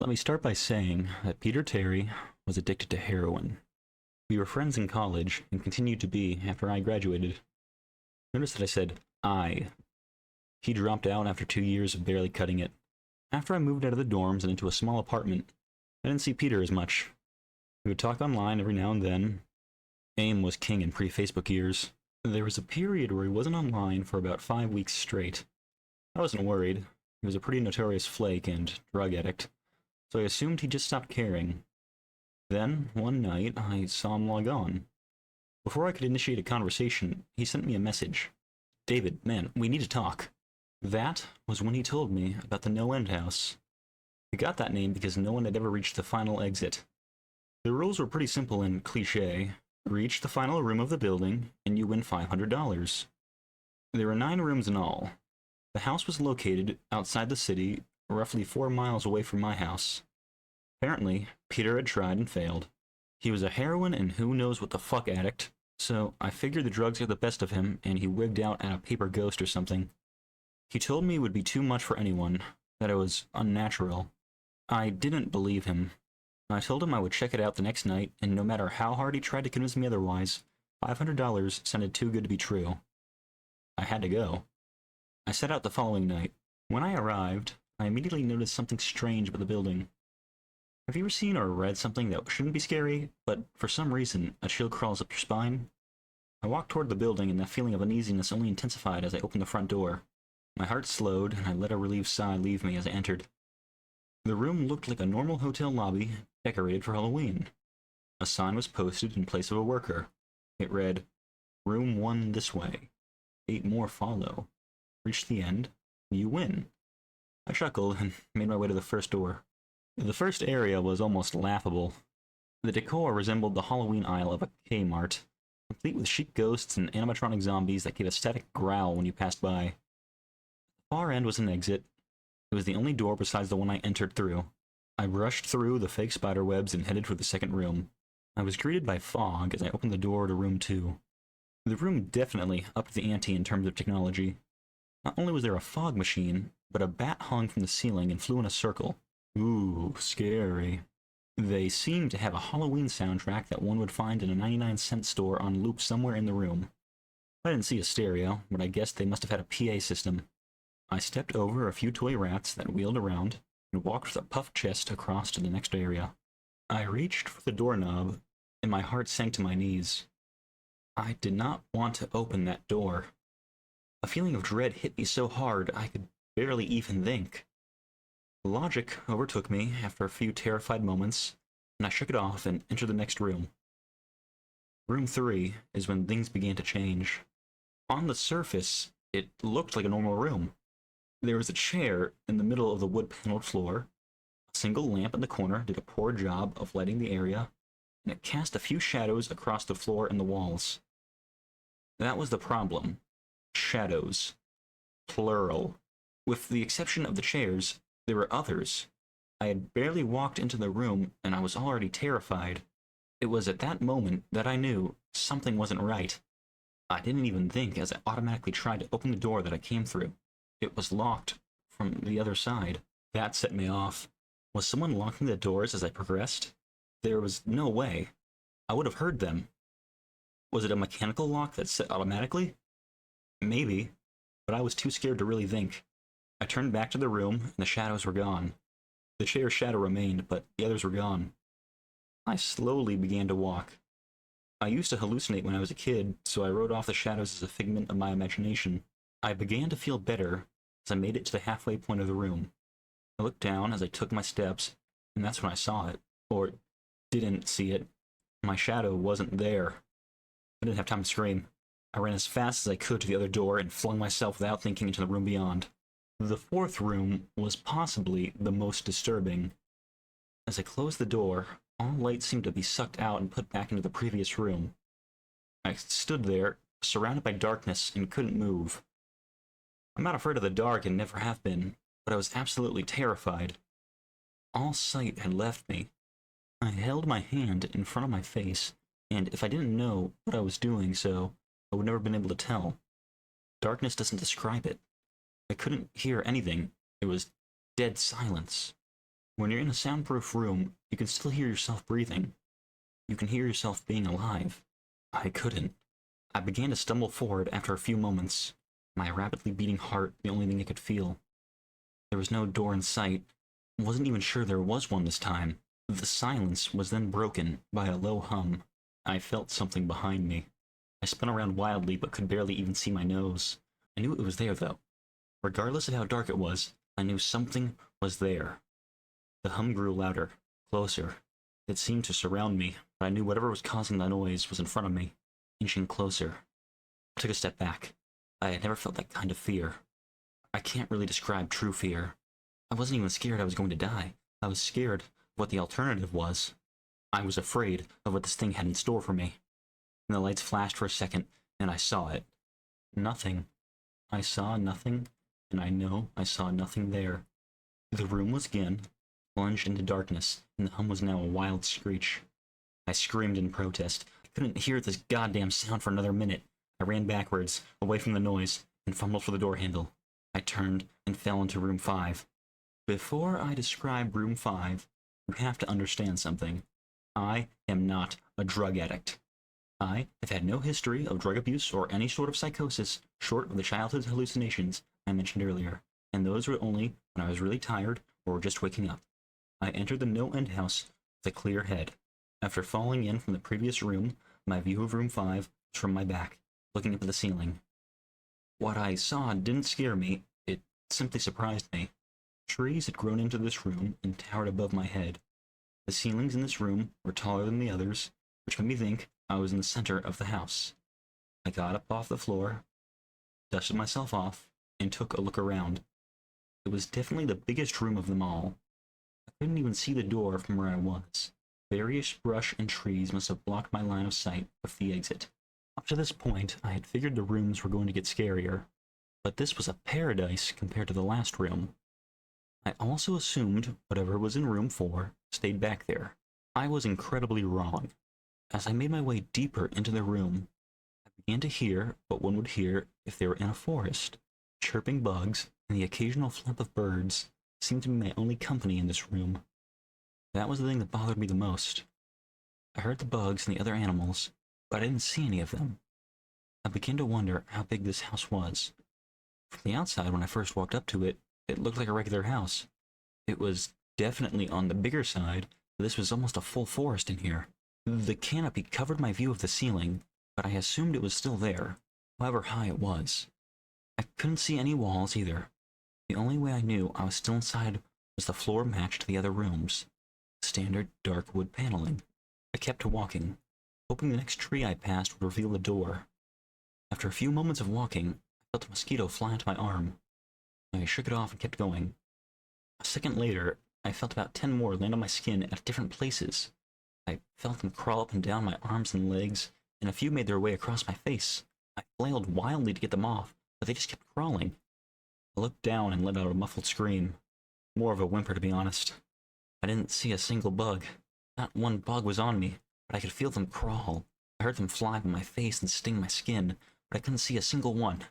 Let me start by saying that Peter Terry was addicted to heroin. We were friends in college and continued to be after I graduated. Notice that I said I. He dropped out after 2 years of barely cutting it. After I moved out of the dorms and into a small apartment, I didn't see Peter as much. We would talk online every now and then. AIM was king in pre-Facebook years. There was a period where he wasn't online for about 5 weeks straight. I wasn't worried. He was a pretty notorious flake and drug addict, so I assumed he just stopped caring. Then, one night, I saw him log on. Before I could initiate a conversation, he sent me a message. "David, man, we need to talk." That was when he told me about the NoEnd house. We got that name because no one had ever reached the final exit. The rules were pretty simple and cliché. Reach the final room of the building, and you win $500. There were 9 rooms in all. The house was located outside the city, roughly 4 miles away from my house. Apparently, Peter had tried and failed. He was a heroin and who knows what the fuck addict, so I figured the drugs got the best of him and he wigged out at a paper ghost or something. He told me it would be too much for anyone, that it was unnatural. I didn't believe him. I told him I would check it out the next night, and no matter how hard he tried to convince me otherwise, $500 sounded too good to be true. I had to go. I set out the following night. When I arrived, I immediately noticed something strange about the building. Have you ever seen or read something that shouldn't be scary, but for some reason a chill crawls up your spine? I walked toward the building, and that feeling of uneasiness only intensified as I opened the front door. My heart slowed, and I let a relieved sigh leave me as I entered. The room looked like a normal hotel lobby, decorated for Halloween. A sign was posted in place of a worker. It read, "Room 1 this way. 8 more follow. Reach the end, you win." I chuckled and made my way to the first door. The first area was almost laughable. The decor resembled the Halloween aisle of a Kmart, complete with chic ghosts and animatronic zombies that gave a static growl when you passed by. The far end was an exit. It was the only door besides the one I entered through. I brushed through the fake spider webs and headed for the second room. I was greeted by fog as I opened the door to room 2. The room definitely upped the ante in terms of technology. Not only was there a fog machine, but a bat hung from the ceiling and flew in a circle. Ooh, scary. They seemed to have a Halloween soundtrack that one would find in a 99-cent store on loop somewhere in the room. I didn't see a stereo, but I guessed they must have had a PA system. I stepped over a few toy rats that wheeled around and walked with a puffed chest across to the next area. I reached for the doorknob, and my heart sank to my knees. I did not want to open that door. A feeling of dread hit me so hard I could barely even think. Logic overtook me after a few terrified moments, and I shook it off and entered the next room. Room 3 is when things began to change. On the surface, it looked like a normal room. There was a chair in the middle of the wood-paneled floor. A single lamp in the corner did a poor job of lighting the area, and it cast a few shadows across the floor and the walls. That was the problem. Shadows. Plural. With the exception of the chairs, there were others. I had barely walked into the room, and I was already terrified. It was at that moment that I knew something wasn't right. I didn't even think as I automatically tried to open the door that I came through. It was locked from the other side. That set me off. Was someone locking the doors as I progressed? There was no way. I would have heard them. Was it a mechanical lock that set automatically? Maybe, but I was too scared to really think. I turned back to the room, and the shadows were gone. The chair's shadow remained, but the others were gone. I slowly began to walk. I used to hallucinate when I was a kid, so I wrote off the shadows as a figment of my imagination. I began to feel better as I made it to the halfway point of the room. I looked down as I took my steps, and that's when I saw it. Or didn't see it. My shadow wasn't there. I didn't have time to scream. I ran as fast as I could to the other door and flung myself without thinking into the room beyond. The fourth room was possibly the most disturbing. As I closed the door, all light seemed to be sucked out and put back into the previous room. I stood there, surrounded by darkness, and couldn't move. I'm not afraid of the dark and never have been, but I was absolutely terrified. All sight had left me. I held my hand in front of my face, and if I didn't know what I was doing so, I would never have been able to tell. Darkness doesn't describe it. I couldn't hear anything. It was dead silence. When you're in a soundproof room, you can still hear yourself breathing. You can hear yourself being alive. I couldn't. I began to stumble forward after a few moments, my rapidly beating heart the only thing I could feel. There was no door in sight. I wasn't even sure there was one this time. The silence was then broken by a low hum. I felt something behind me. I spun around wildly but could barely even see my nose. I knew it was there, though. Regardless of how dark it was, I knew something was there. The hum grew louder, closer. It seemed to surround me, but I knew whatever was causing the noise was in front of me, inching closer. I took a step back. I had never felt that kind of fear. I can't really describe true fear. I wasn't even scared I was going to die. I was scared of what the alternative was. I was afraid of what this thing had in store for me. And the lights flashed for a second, and I saw it. Nothing. I saw nothing, and I know I saw nothing there. The room was again plunged into darkness, and the hum was now a wild screech. I screamed in protest. I couldn't hear this goddamn sound for another minute. I ran backwards, away from the noise, and fumbled for the door handle. I turned and fell into room 5. Before I describe room 5, you have to understand something. I am not a drug addict. I have had no history of drug abuse or any sort of psychosis short of the childhood hallucinations I mentioned earlier, and those were only when I was really tired or just waking up. I entered the NoEnd house with a clear head. After falling in from the previous room, my view of room 5 was from my back, looking up at the ceiling. What I saw didn't scare me, it simply surprised me. Trees had grown into this room and towered above my head. The ceilings in this room were taller than the others, which made me think I was in the center of the house. I got up off the floor, dusted myself off, and took a look around. It was definitely the biggest room of them all. I couldn't even see the door from where I was. Various brush and trees must have blocked my line of sight with the exit. Up to this point, I had figured the rooms were going to get scarier, but this was a paradise compared to the last room. I also assumed whatever was in room 4 stayed back there. I was incredibly wrong. As I made my way deeper into the room, I began to hear what one would hear if they were in a forest. Chirping bugs and the occasional flap of birds seemed to be my only company in this room. That was the thing that bothered me the most. I heard the bugs and the other animals, but I didn't see any of them. I began to wonder how big this house was. From the outside, when I first walked up to it, it looked like a regular house. It was definitely on the bigger side, but this was almost a full forest in here. The canopy covered my view of the ceiling, but I assumed it was still there, however high it was. I couldn't see any walls either. The only way I knew I was still inside was the floor matched the other rooms. Standard dark wood paneling. I kept walking, hoping the next tree I passed would reveal the door. After a few moments of walking, I felt a mosquito fly into my arm. I shook it off and kept going. A second later, I felt about 10 more land on my skin at different places. I felt them crawl up and down my arms and legs, and a few made their way across my face. I flailed wildly to get them off, but they just kept crawling. I looked down and let out a muffled scream. More of a whimper, to be honest. I didn't see a single bug. Not one bug was on me, but I could feel them crawl. I heard them fly by my face and sting my skin, but I couldn't see a single one.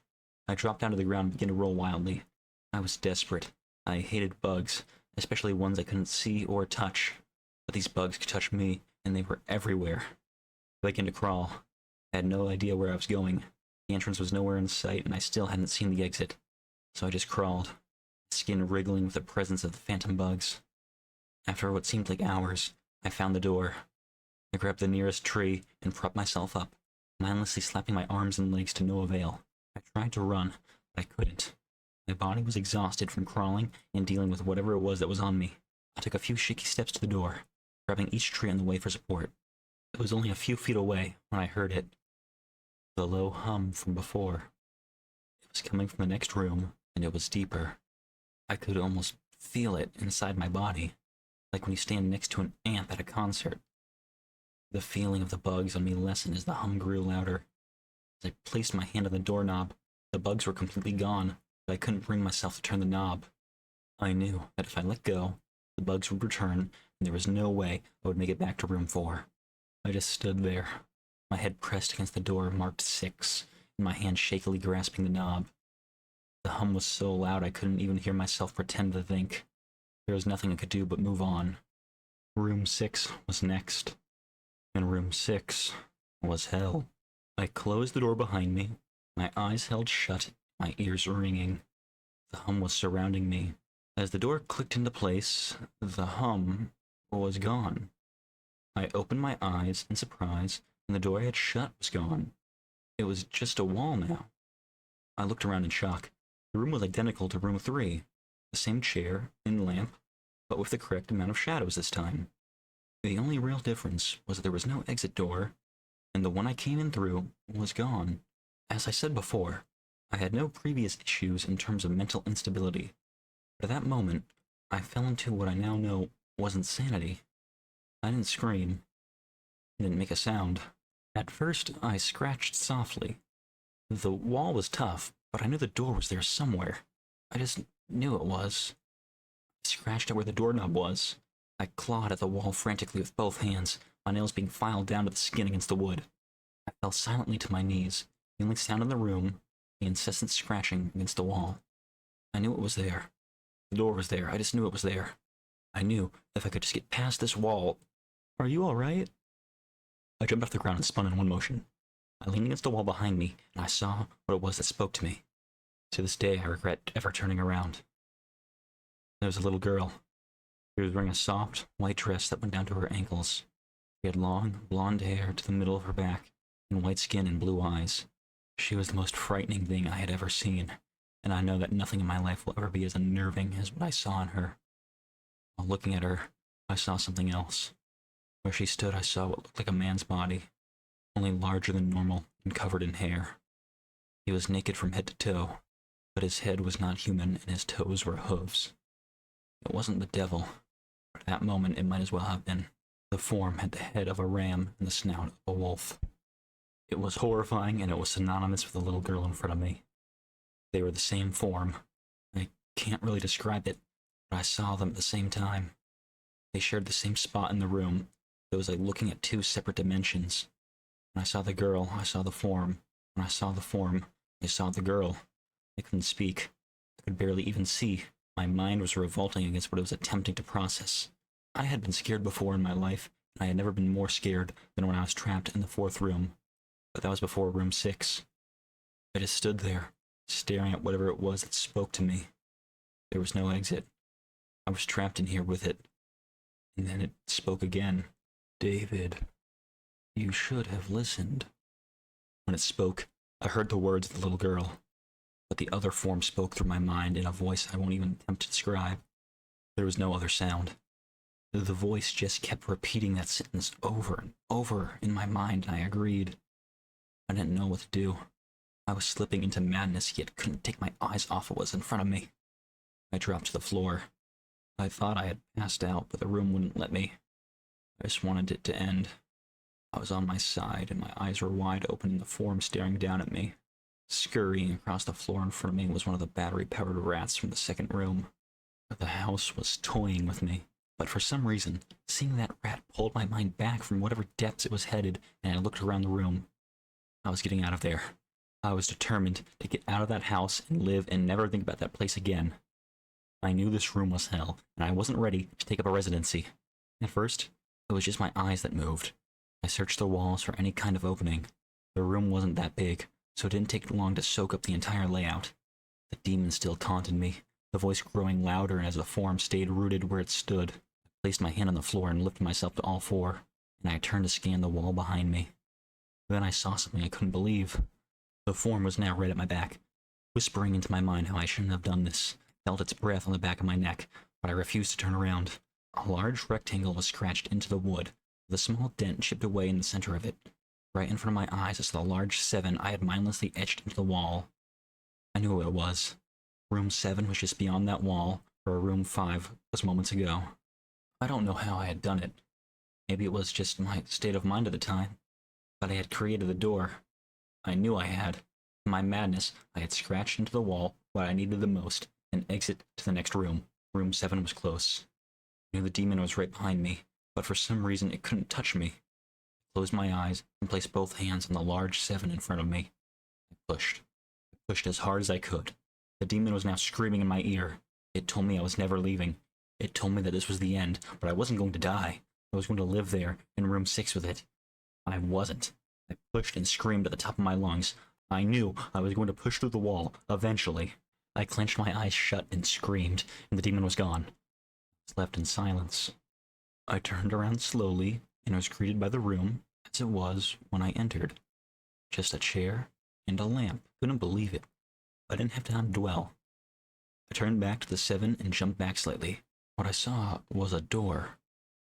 I dropped down to the ground and began to roll wildly. I was desperate. I hated bugs, especially ones I couldn't see or touch. But these bugs could touch me, and they were everywhere. I began to crawl. I had no idea where I was going. The entrance was nowhere in sight, and I still hadn't seen the exit. So I just crawled, skin wriggling with the presence of the phantom bugs. After what seemed like hours, I found the door. I grabbed the nearest tree and propped myself up, mindlessly slapping my arms and legs to no avail. I tried to run, but I couldn't. My body was exhausted from crawling and dealing with whatever it was that was on me. I took a few shaky steps to the door, grabbing each tree on the way for support. It was only a few feet away when I heard it. The low hum from before. It was coming from the next room, and it was deeper. I could almost feel it inside my body, like when you stand next to an amp at a concert. The feeling of the bugs on me lessened as the hum grew louder. As I placed my hand on the doorknob, the bugs were completely gone, but I couldn't bring myself to turn the knob. I knew that if I let go, the bugs would return, and there was no way I would make it back to room 4. I just stood there, my head pressed against the door marked 6, and my hand shakily grasping the knob. The hum was so loud I couldn't even hear myself pretend to think. There was nothing I could do but move on. Room 6 was next, and room 6 was hell. I closed the door behind me, my eyes held shut, my ears ringing. The hum was surrounding me. As the door clicked into place, the hum was gone. I opened my eyes in surprise, and the door I had shut was gone. It was just a wall now. I looked around in shock. The room was identical to room 3. The same chair and lamp, but with the correct amount of shadows this time. The only real difference was that there was no exit door, and the one I came in through was gone. As I said before, I had no previous issues in terms of mental instability, but at that moment, I fell into what I now know was insanity. I didn't scream. I didn't make a sound. At first, I scratched softly. The wall was tough, but I knew the door was there somewhere. I just knew it was. I scratched at where the doorknob was. I clawed at the wall frantically with both hands, my nails being filed down to the skin against the wood. I fell silently to my knees, the only sound in the room, the incessant scratching against the wall. I knew it was there. The door was there. I just knew it was there. I knew if I could just get past this wall. Are you all right? I jumped off the ground and spun in one motion. I leaned against the wall behind me, and I saw what it was that spoke to me. To this day, I regret ever turning around. There was a little girl. She was wearing a soft, white dress that went down to her ankles. She had long, blonde hair to the middle of her back, and white skin and blue eyes. She was the most frightening thing I had ever seen, and I know that nothing in my life will ever be as unnerving as what I saw in her. While looking at her, I saw something else. Where she stood, I saw what looked like a man's body, only larger than normal and covered in hair. He was naked from head to toe, but his head was not human and his toes were hooves. It wasn't the devil, but at that moment it might as well have been. The form had the head of a ram and the snout of a wolf. It was horrifying, and it was synonymous with the little girl in front of me. They were the same form. I can't really describe it, but I saw them at the same time. They shared the same spot in the room. It was like looking at two separate dimensions. When I saw the girl, I saw the form. When I saw the form, I saw the girl. I couldn't speak. I could barely even see. My mind was revolting against what it was attempting to process. I had been scared before in my life, and I had never been more scared than when I was trapped in the 4th room. But that was before room 6. I just stood there, staring at whatever it was that spoke to me. There was no exit. I was trapped in here with it. And then it spoke again. David, you should have listened. When it spoke, I heard the words of the little girl, but the other form spoke through my mind in a voice I won't even attempt to describe. There was no other sound. The voice just kept repeating that sentence over and over in my mind, and I agreed. I didn't know what to do. I was slipping into madness, yet couldn't take my eyes off what was in front of me. I dropped to the floor. I thought I had passed out, but the room wouldn't let me. I just wanted it to end. I was on my side, and my eyes were wide open in the form staring down at me. Scurrying across the floor in front of me was one of the battery-powered rats from the 2nd room. The house was toying with me, but for some reason, seeing that rat pulled my mind back from whatever depths it was headed, and I looked around the room. I was getting out of there. I was determined to get out of that house and live and never think about that place again. I knew this room was hell, and I wasn't ready to take up a residency. At first, it was just my eyes that moved. I searched the walls for any kind of opening. The room wasn't that big, so it didn't take long to soak up the entire layout. The demon still taunted me, the voice growing louder as the form stayed rooted where it stood. I placed my hand on the floor and lifted myself to all four, and I turned to scan the wall behind me. Then I saw something I couldn't believe. The form was now right at my back, whispering into my mind how I shouldn't have done this. Felt its breath on the back of my neck, but I refused to turn around. A large rectangle was scratched into the wood, with a small dent chipped away in the center of it. Right in front of my eyes I saw the large 7 I had mindlessly etched into the wall. I knew what it was. Room 7 was just beyond that wall, where room 5 was moments ago. I don't know how I had done it. Maybe it was just my state of mind at the time, but I had created the door. I knew I had. In my madness, I had scratched into the wall what I needed the most, an exit to the next room. Room 7 was close. I knew the demon was right behind me, but for some reason it couldn't touch me. I closed my eyes and placed both hands on the large 7 in front of me. I pushed. I pushed as hard as I could. The demon was now screaming in my ear. It told me I was never leaving. It told me that this was the end, but I wasn't going to die. I was going to live there, in room 6 with it. I wasn't. I pushed and screamed at the top of my lungs. I knew I was going to push through the wall, eventually. I clenched my eyes shut and screamed, and the demon was gone. I was left in silence. I turned around slowly, and was greeted by the room, as it was when I entered. Just a chair and a lamp. Couldn't believe it. I didn't have time to dwell. I turned back to the 7 and jumped back slightly. What I saw was a door.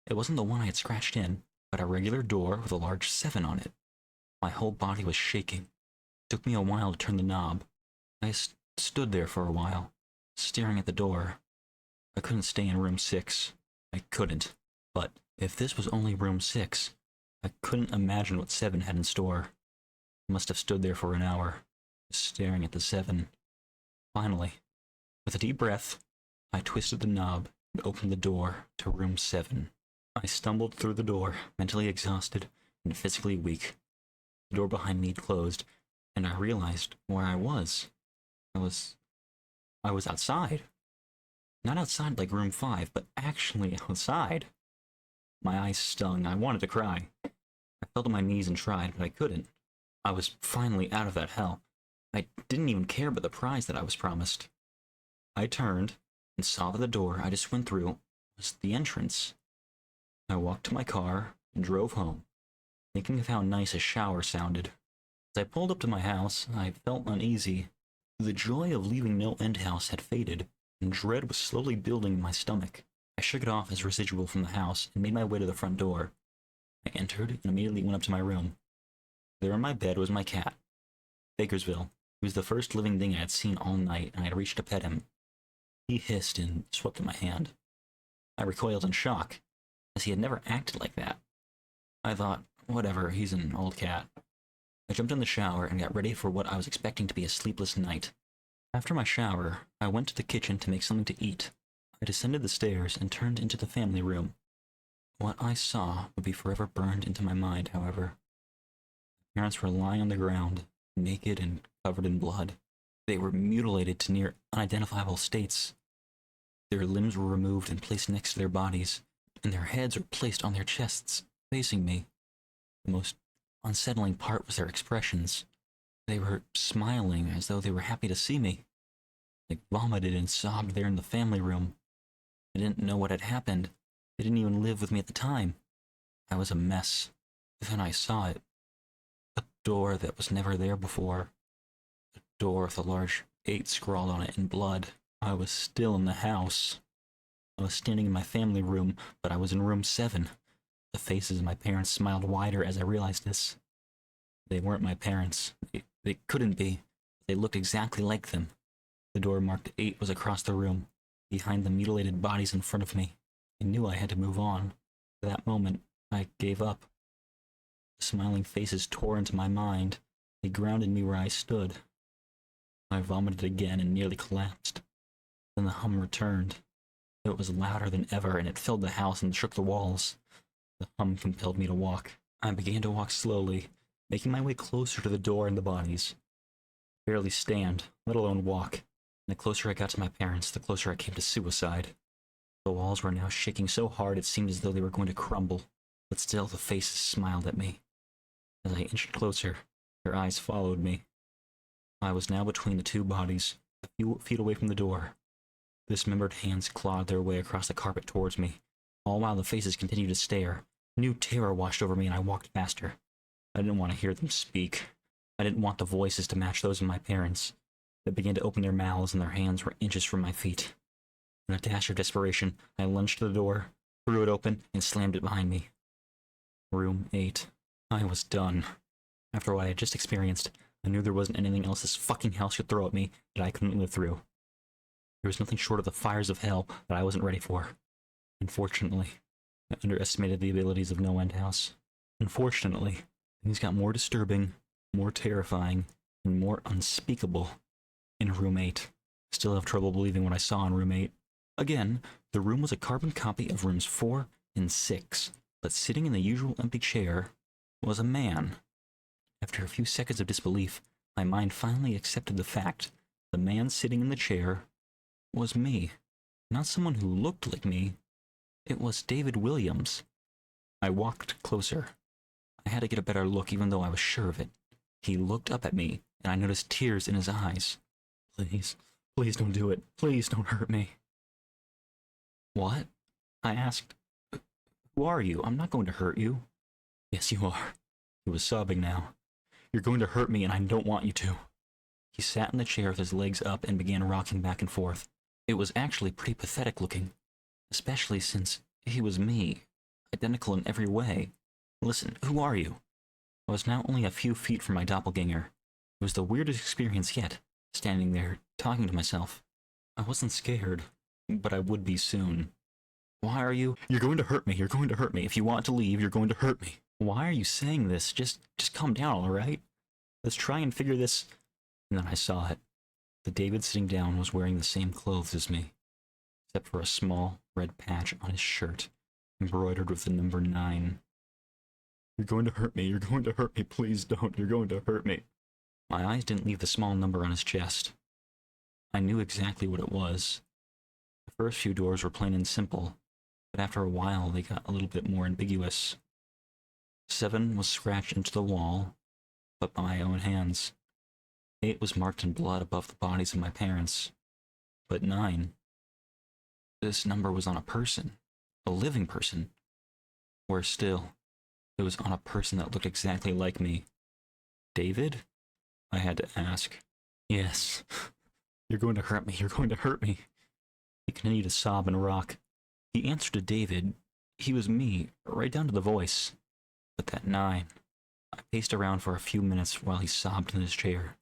It wasn't the one I had scratched in, but a regular door with a large 7 on it. My whole body was shaking. It took me a while to turn the knob. I stood there for a while, staring at the door. I couldn't stay in room 6. I couldn't. But if this was only room 6, I couldn't imagine what 7 had in store. I must have stood there for an hour, just staring at the 7. Finally, with a deep breath, I twisted the knob and opened the door to room 7. I stumbled through the door, mentally exhausted and physically weak. The door behind me closed, and I realized where I was. I was outside. Not outside like room 5, but actually outside. My eyes stung. I wanted to cry. I fell to my knees and tried, but I couldn't. I was finally out of that hell. I didn't even care about the prize that I was promised. I turned and saw that the door I just went through was the entrance. I walked to my car and drove home, thinking of how nice a shower sounded. As I pulled up to my house, I felt uneasy. The joy of leaving NoEnd house had faded, and dread was slowly building in my stomach. I shook it off as residual from the house and made my way to the front door. I entered and immediately went up to my room. There in my bed was my cat, Bakersville. He was the first living thing I had seen all night, and I had reached to pet him. He hissed and swept at my hand. I recoiled in shock, as he had never acted like that. I thought, whatever, he's an old cat. I jumped in the shower and got ready for what I was expecting to be a sleepless night. After my shower, I went to the kitchen to make something to eat. I descended the stairs and turned into the family room. What I saw would be forever burned into my mind, however. My parents were lying on the ground, naked and covered in blood. They were mutilated to near unidentifiable states. Their limbs were removed and placed next to their bodies, and their heads were placed on their chests, facing me. The most unsettling part was their expressions. They were smiling as though they were happy to see me. They vomited and sobbed there in the family room. I didn't know what had happened. They didn't even live with me at the time. I was a mess. Then I saw it. A door that was never there before. A door with a large 8 scrawled on it in blood. I was still in the house. I was standing in my family room, but I was in room 7. The faces of my parents smiled wider as I realized this. They weren't my parents. They couldn't be. They looked exactly like them. The door marked 8 was across the room, behind the mutilated bodies in front of me. I knew I had to move on. At that moment, I gave up. The smiling faces tore into my mind. They grounded me where I stood. I vomited again and nearly collapsed. Then the hum returned. It was louder than ever, and it filled the house and shook the walls. The hum compelled me to walk. I began to walk slowly, making my way closer to the door and the bodies. I barely stand, let alone walk. And the closer I got to my parents, the closer I came to suicide. The walls were now shaking so hard it seemed as though they were going to crumble, but still the faces smiled at me. As I inched closer, their eyes followed me. I was now between the 2 bodies, a few feet away from the door. Dismembered hands clawed their way across the carpet towards me, all while the faces continued to stare. New terror washed over me and I walked faster. I didn't want to hear them speak. I didn't want the voices to match those of my parents. They began to open their mouths and their hands were inches from my feet. In a dash of desperation, I lunged to the door, threw it open, and slammed it behind me. Room 8. I was done. After what I had just experienced, I knew there wasn't anything else this fucking house could throw at me that I couldn't live through. There was nothing short of the fires of hell that I wasn't ready for. Unfortunately, I underestimated the abilities of NoEnd house. Unfortunately, things got more disturbing, more terrifying, and more unspeakable in room 8. Still have trouble believing what I saw in room 8. Again, the room was a carbon copy of rooms 4 and 6, but sitting in the usual empty chair was a man. After a few seconds of disbelief, my mind finally accepted the fact the man sitting in the chair was me. Not someone who looked like me. It was David Williams. I walked closer. I had to get a better look even though I was sure of it. He looked up at me, and I noticed tears in his eyes. Please, please don't do it. Please don't hurt me. What? I asked. Who are you? I'm not going to hurt you. Yes, you are. He was sobbing now. You're going to hurt me, and I don't want you to. He sat in the chair with his legs up and began rocking back and forth. It was actually pretty pathetic looking, especially since he was me, identical in every way. Listen, who are you? I was now only a few feet from my doppelganger. It was the weirdest experience yet, standing there, talking to myself. I wasn't scared, but I would be soon. Why are you? You're going to hurt me. You're going to hurt me. If you want to leave, you're going to hurt me. Why are you saying this? Just calm down, all right? Let's try and figure this. And then I saw it. The David sitting down was wearing the same clothes as me, except for a small red patch on his shirt, embroidered with the number 9. You're going to hurt me. You're going to hurt me. Please don't. You're going to hurt me. My eyes didn't leave the small number on his chest. I knew exactly what it was. The first few doors were plain and simple, but after a while they got a little bit more ambiguous. 7 was scratched into the wall, but by my own hands. 8 was marked in blood above the bodies of my parents. But 9, this number was on a person, a living person. Worse still, it was on a person that looked exactly like me. David? I had to ask. Yes. You're going to hurt me. You're going to hurt me. He continued to sob and rock. He answered to David. He was me, right down to the voice. But that 9. I paced around for a few minutes while he sobbed in his chair.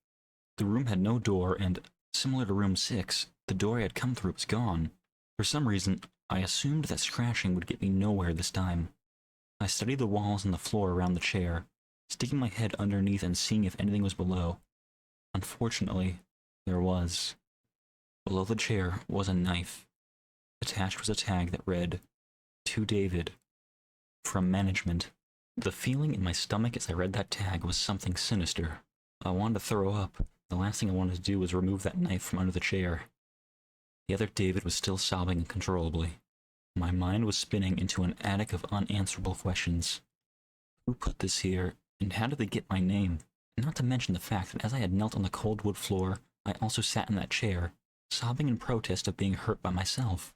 The room had no door, and, similar to room 6, the door I had come through was gone. For some reason, I assumed that scratching would get me nowhere this time. I studied the walls and the floor around the chair, sticking my head underneath and seeing if anything was below. Unfortunately, there was. Below the chair was a knife. Attached was a tag that read, "To David, from management." The feeling in my stomach as I read that tag was something sinister. I wanted to throw up. The last thing I wanted to do was remove that knife from under the chair. The other David was still sobbing uncontrollably. My mind was spinning into an attic of unanswerable questions. Who put this here, and how did they get my name? Not to mention the fact that as I had knelt on the cold wood floor, I also sat in that chair, sobbing in protest of being hurt by myself.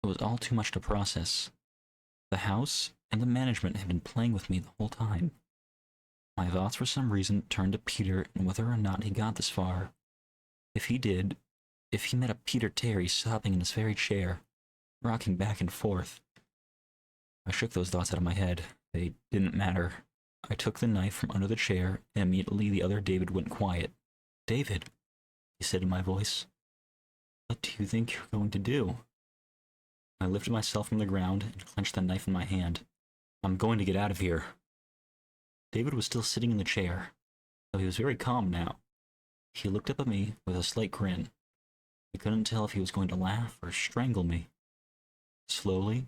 It was all too much to process. The house and the management had been playing with me the whole time. My thoughts for some reason turned to Peter and whether or not he got this far. If he did, if he met a Peter Terry sobbing in his very chair, rocking back and forth. I shook those thoughts out of my head. They didn't matter. I took the knife from under the chair, and immediately the other David went quiet. David, he said in my voice, what do you think you're going to do? I lifted myself from the ground and clenched the knife in my hand. I'm going to get out of here. David was still sitting in the chair, though he was very calm now. He looked up at me with a slight grin. I couldn't tell if he was going to laugh or strangle me. Slowly,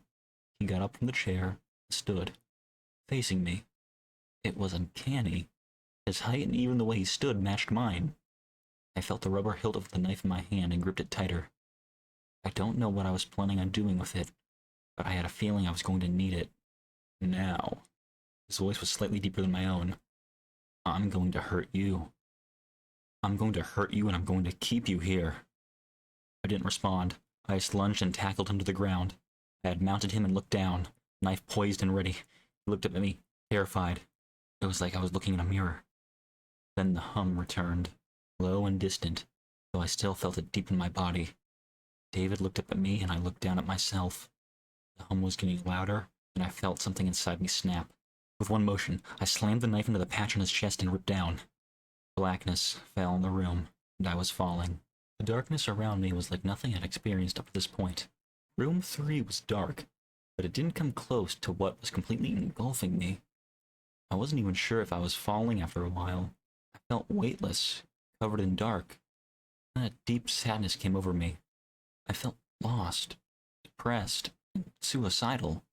he got up from the chair and stood, facing me. It was uncanny. His height and even the way he stood matched mine. I felt the rubber hilt of the knife in my hand and gripped it tighter. I don't know what I was planning on doing with it, but I had a feeling I was going to need it. Now. His voice was slightly deeper than my own. I'm going to hurt you. I'm going to hurt you and I'm going to keep you here. I didn't respond. I just lunged and tackled him to the ground. I had mounted him and looked down, knife poised and ready. He looked up at me, terrified. It was like I was looking in a mirror. Then the hum returned, low and distant, though I still felt it deep in my body. David looked up at me and I looked down at myself. The hum was getting louder, and I felt something inside me snap. With one motion, I slammed the knife into the patch on his chest and ripped down. Blackness fell on the room, and I was falling. The darkness around me was like nothing I had experienced up to this point. Room 3 was dark, but it didn't come close to what was completely engulfing me. I wasn't even sure if I was falling after a while. I felt weightless, covered in dark. Then a deep sadness came over me. I felt lost, depressed, and suicidal.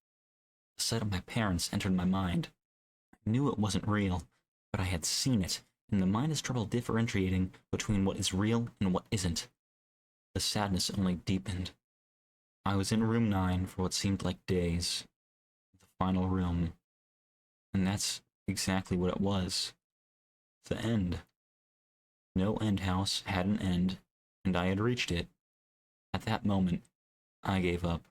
The sight of my parents entered my mind. I knew it wasn't real, but I had seen it, and the mind has trouble differentiating between what is real and what isn't. The sadness only deepened. I was in room 9 for what seemed like days, the final room, and that's exactly what it was. The end. NoEnd house had an end, and I had reached it. At that moment, I gave up.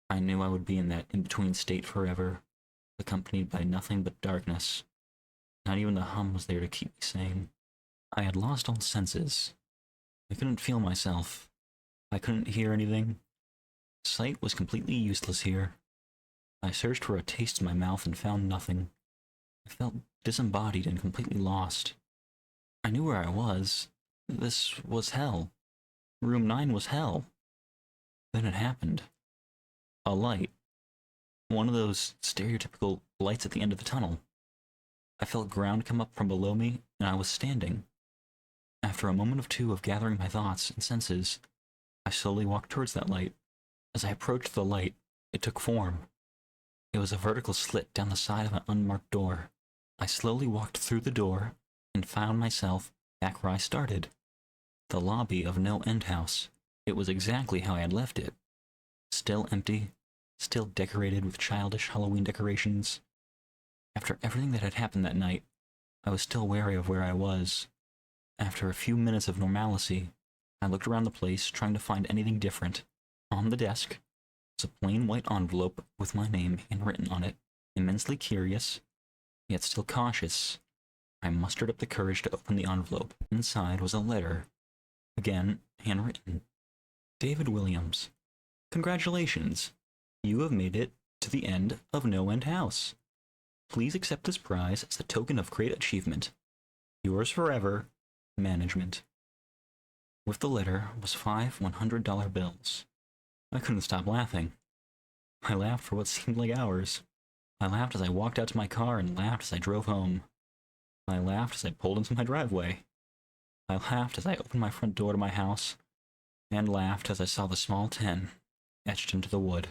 I knew I would be in that in-between state forever, accompanied by nothing but darkness. Not even the hum was there to keep me sane. I had lost all senses. I couldn't feel myself. I couldn't hear anything. Sight was completely useless here. I searched for a taste in my mouth and found nothing. I felt disembodied and completely lost. I knew where I was. This was hell. Room 9 was hell. Then it happened. A light. One of those stereotypical lights at the end of the tunnel. I felt ground come up from below me, and I was standing. After a moment or two of gathering my thoughts and senses, I slowly walked towards that light. As I approached the light, it took form. It was a vertical slit down the side of an unmarked door. I slowly walked through the door and found myself back where I started. The lobby of NoEnd house. It was exactly how I had left it. Still empty, still decorated with childish Halloween decorations. After everything that had happened that night, I was still wary of where I was. After a few minutes of normalcy, I looked around the place, trying to find anything different. On the desk was a plain white envelope with my name handwritten on it. Immensely curious, yet still cautious, I mustered up the courage to open the envelope. Inside was a letter, again handwritten. David Williams, congratulations! You have made it to the end of NoEnd house. Please accept this prize as a token of great achievement. Yours forever, Management. With the letter was 5 $100 bills. I couldn't stop laughing. I laughed for what seemed like hours. I laughed as I walked out to my car and laughed as I drove home. I laughed as I pulled into my driveway. I laughed as I opened my front door to my house, and laughed as I saw the small 10 etched into the wood.